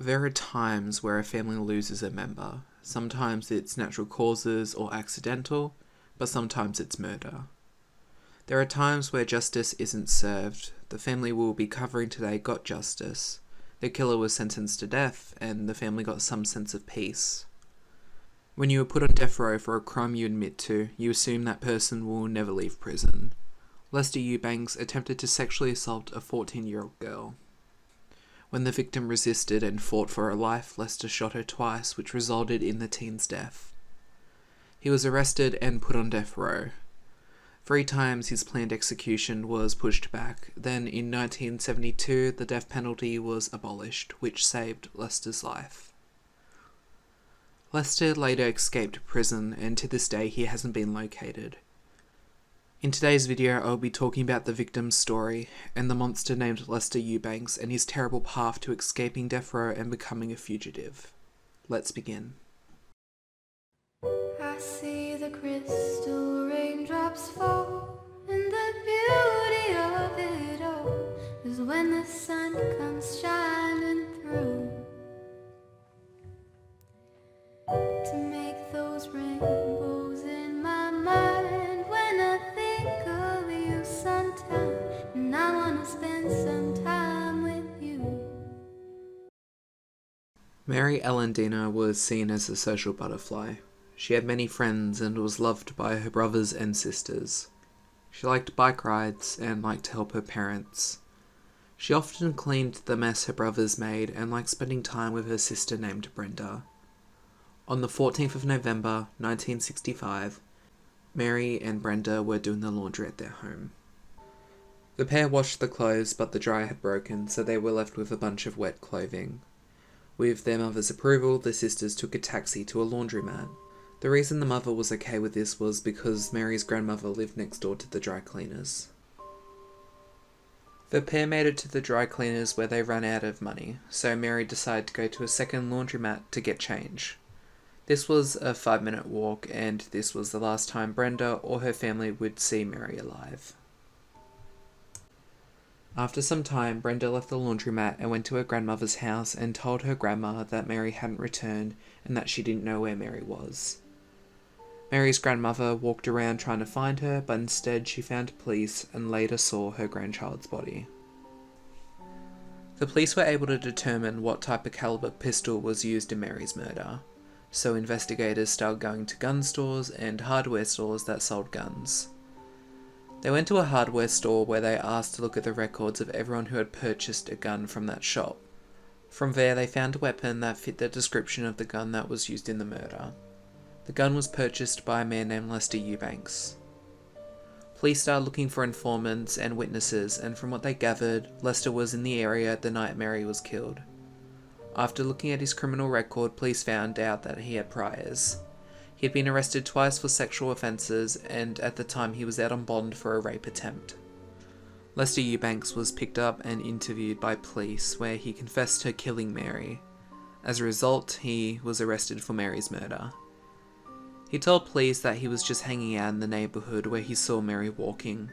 There are times where a family loses a member. Sometimes it's natural causes or accidental, but sometimes it's murder. There are times where justice isn't served. The family we'll be covering today got justice. The killer was sentenced to death, and the family got some sense of peace. When you are put on death row for a crime you admit to, you assume that person will never leave prison. Lester Eubanks attempted to sexually assault a 14-year-old girl. When the victim resisted and fought for her life, Lester shot her twice, which resulted in the teen's death. He was arrested and put on death row. 3 times his planned execution was pushed back. Then in 1972, the death penalty was abolished, which saved Lester's life. Lester later escaped prison, and to this day he hasn't been located. In today's video, I'll be talking about the victim's story, and the monster named Lester Eubanks and his terrible path to escaping death row and becoming a fugitive. Let's begin. I see the crystal raindrops fall, and the beauty of it all is when the sun comes shining through to make those rainbows in my mind. When I think of you sometime, and I want to spend some time with you. Mary Ellen Dina was seen as a social butterfly. She had many friends and was loved by her brothers and sisters. She liked bike rides and liked to help her parents. She often cleaned the mess her brothers made and liked spending time with her sister named Brenda. On the 14th of November, 1965, Mary and Brenda were doing the laundry at their home. The pair washed the clothes, but the dryer had broken, so they were left with a bunch of wet clothing. With their mother's approval, the sisters took a taxi to a laundromat. The reason the mother was okay with this was because Mary's grandmother lived next door to the dry cleaners. The pair made it to the dry cleaners where they ran out of money, so Mary decided to go to a second laundromat to get change. This was a 5-minute walk, and this was the last time Brenda or her family would see Mary alive. After some time, Brenda left the laundromat and went to her grandmother's house and told her grandma that Mary hadn't returned and that she didn't know where Mary was. Mary's grandmother walked around trying to find her, but instead she found police and later saw her grandchild's body. The police were able to determine what type of caliber pistol was used in Mary's murder, so investigators started going to gun stores and hardware stores that sold guns. They went to a hardware store where they asked to look at the records of everyone who had purchased a gun from that shop. From there, they found a weapon that fit the description of the gun that was used in the murder. The gun was purchased by a man named Lester Eubanks. Police started looking for informants and witnesses, and from what they gathered, Lester was in the area the night Mary was killed. After looking at his criminal record, police found out that he had priors. He had been arrested twice for sexual offences, and at the time he was out on bond for a rape attempt. Lester Eubanks was picked up and interviewed by police, where he confessed to killing Mary. As a result, he was arrested for Mary's murder. He told police that he was just hanging out in the neighbourhood where he saw Mary walking.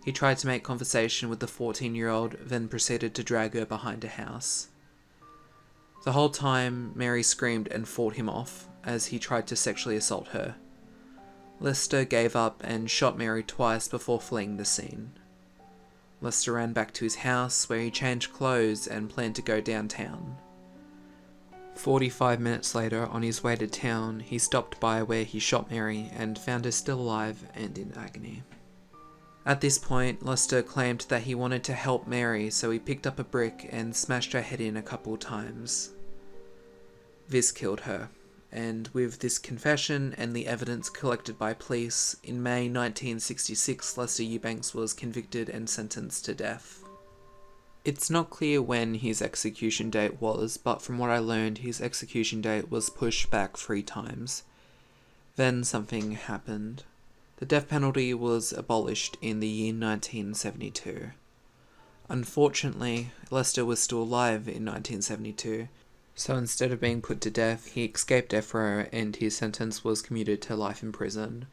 He tried to make conversation with the 14-year-old, then proceeded to drag her behind a house. The whole time, Mary screamed and fought him off as he tried to sexually assault her. Lester gave up and shot Mary twice before fleeing the scene. Lester ran back to his house where he changed clothes and planned to go downtown. 45 minutes later, on his way to town, he stopped by where he shot Mary and found her still alive and in agony. At this point, Lester claimed that he wanted to help Mary, so he picked up a brick and smashed her head in a couple times. This killed her, and with this confession and the evidence collected by police, in May 1966 Lester Eubanks was convicted and sentenced to death. It's not clear when his execution date was, but from what I learned, his execution date was pushed back 3 times. Then something happened. The death penalty was abolished in the year 1972. Unfortunately, Lester was still alive in 1972, so instead of being put to death, he escaped death row and his sentence was commuted to life in prison.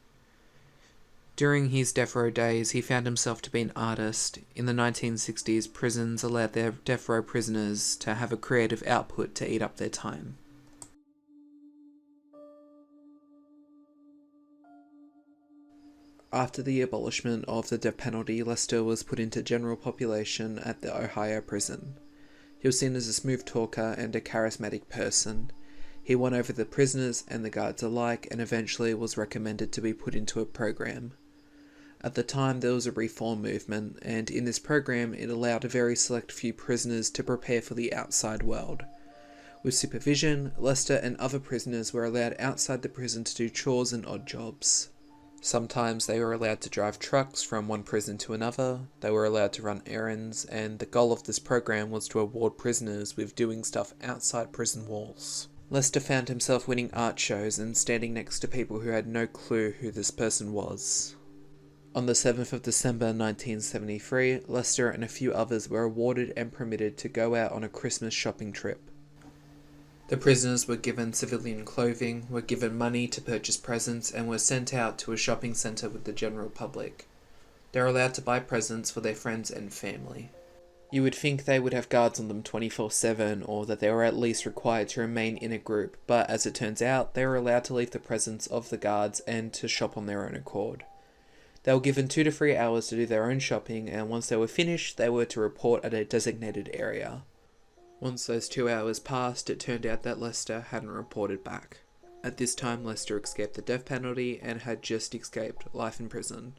During his death row days, he found himself to be an artist. In the 1960s, prisons allowed their death row prisoners to have a creative output to eat up their time. After the abolishment of the death penalty, Lester was put into general population at the Ohio prison. He was seen as a smooth talker and a charismatic person. He won over the prisoners and the guards alike, and eventually was recommended to be put into a program. At the time, there was a reform movement, and in this program it allowed a very select few prisoners to prepare for the outside world. With supervision, Lester and other prisoners were allowed outside the prison to do chores and odd jobs. Sometimes they were allowed to drive trucks from one prison to another, they were allowed to run errands, and the goal of this program was to reward prisoners with doing stuff outside prison walls. Lester found himself winning art shows and standing next to people who had no clue who this person was. On the 7th of December 1973, Lester and a few others were awarded and permitted to go out on a Christmas shopping trip. The prisoners were given civilian clothing, were given money to purchase presents, and were sent out to a shopping centre with the general public. They were allowed to buy presents for their friends and family. You would think they would have guards on them 24/7, or that they were at least required to remain in a group, but as it turns out, they were allowed to leave the presence of the guards and to shop on their own accord. They were given 2 to 3 hours to do their own shopping, and once they were finished, they were to report at a designated area. Once those 2 hours passed, it turned out that Lester hadn't reported back. At this time, Lester escaped the death penalty and had just escaped life in prison.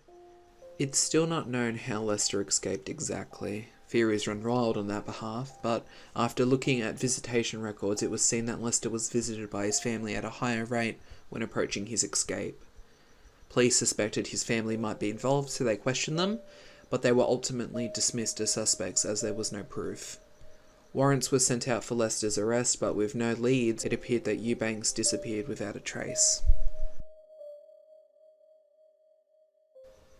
It's still not known how Lester escaped exactly. Theories run wild on that behalf, but after looking at visitation records, it was seen that Lester was visited by his family at a higher rate when approaching his escape. Police suspected his family might be involved, so they questioned them, but they were ultimately dismissed as suspects as there was no proof. Warrants were sent out for Lester's arrest, but with no leads, it appeared that Eubanks disappeared without a trace.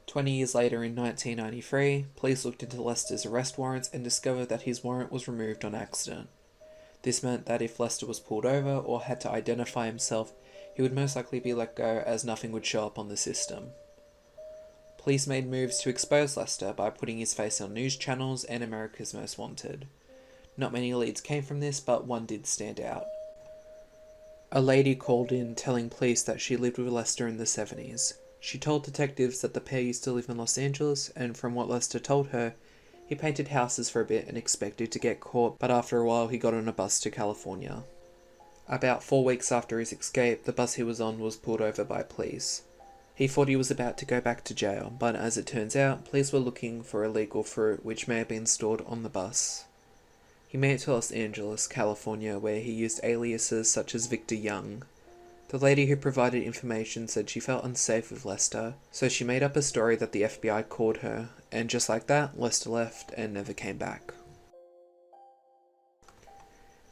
20 years later, in 1993, police looked into Lester's arrest warrants and discovered that his warrant was removed on accident. This meant that if Lester was pulled over or had to identify himself, he would most likely be let go, as nothing would show up on the system. Police made moves to expose Lester by putting his face on news channels and America's Most Wanted. Not many leads came from this, but one did stand out. A lady called in telling police that she lived with Lester in the 70s. She told detectives that the pair used to live in Los Angeles, and from what Lester told her, he painted houses for a bit and expected to get caught, but after a while he got on a bus to California. About 4 weeks after his escape, the bus he was on was pulled over by police. He thought he was about to go back to jail, but as it turns out, police were looking for illegal fruit which may have been stored on the bus. He made it to Los Angeles, California, where he used aliases such as Victor Young. The lady who provided information said she felt unsafe with Lester, so she made up a story that the FBI called her, and just like that, Lester left and never came back.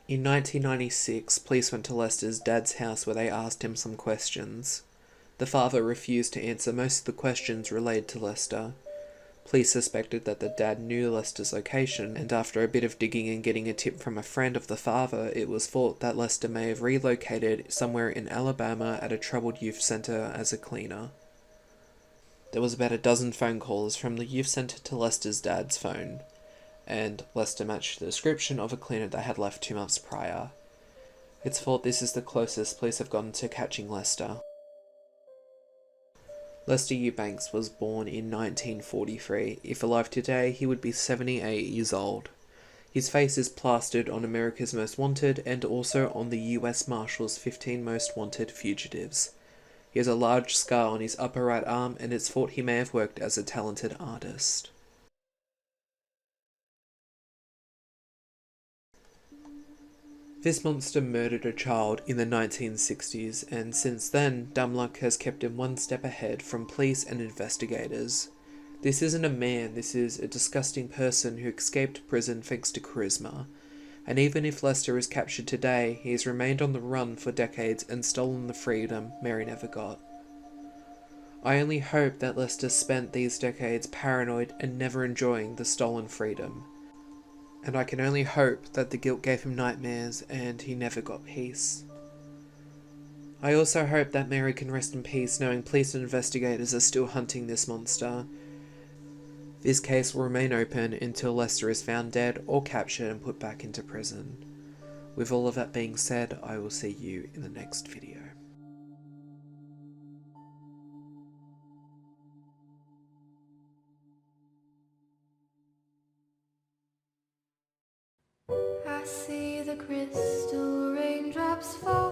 In 1996, police went to Lester's dad's house where they asked him some questions. The father refused to answer most of the questions related to Lester. Police suspected that the dad knew Lester's location, and after a bit of digging and getting a tip from a friend of the father, it was thought that Lester may have relocated somewhere in Alabama at a troubled youth centre as a cleaner. There was about a dozen phone calls from the youth centre to Lester's dad's phone, and Lester matched the description of a cleaner that had left 2 months prior. It's thought this is the closest police have gotten to catching Lester. Lester Eubanks was born in 1943. If alive today, he would be 78 years old. His face is plastered on America's Most Wanted and also on the US Marshals 15 Most Wanted Fugitives. He has a large scar on his upper right arm, and it's thought he may have worked as a talented artist. This monster murdered a child in the 1960s, and since then, dumb luck has kept him one step ahead from police and investigators. This isn't a man, this is a disgusting person who escaped prison thanks to charisma. And even if Lester is captured today, he has remained on the run for decades and stolen the freedom Mary never got. I only hope that Lester spent these decades paranoid and never enjoying the stolen freedom. And I can only hope that the guilt gave him nightmares and he never got peace. I also hope that Mary can rest in peace knowing police and investigators are still hunting this monster. This case will remain open until Lester is found dead or captured and put back into prison. With all of that being said, I will see you in the next video. I see the crystal raindrops fall.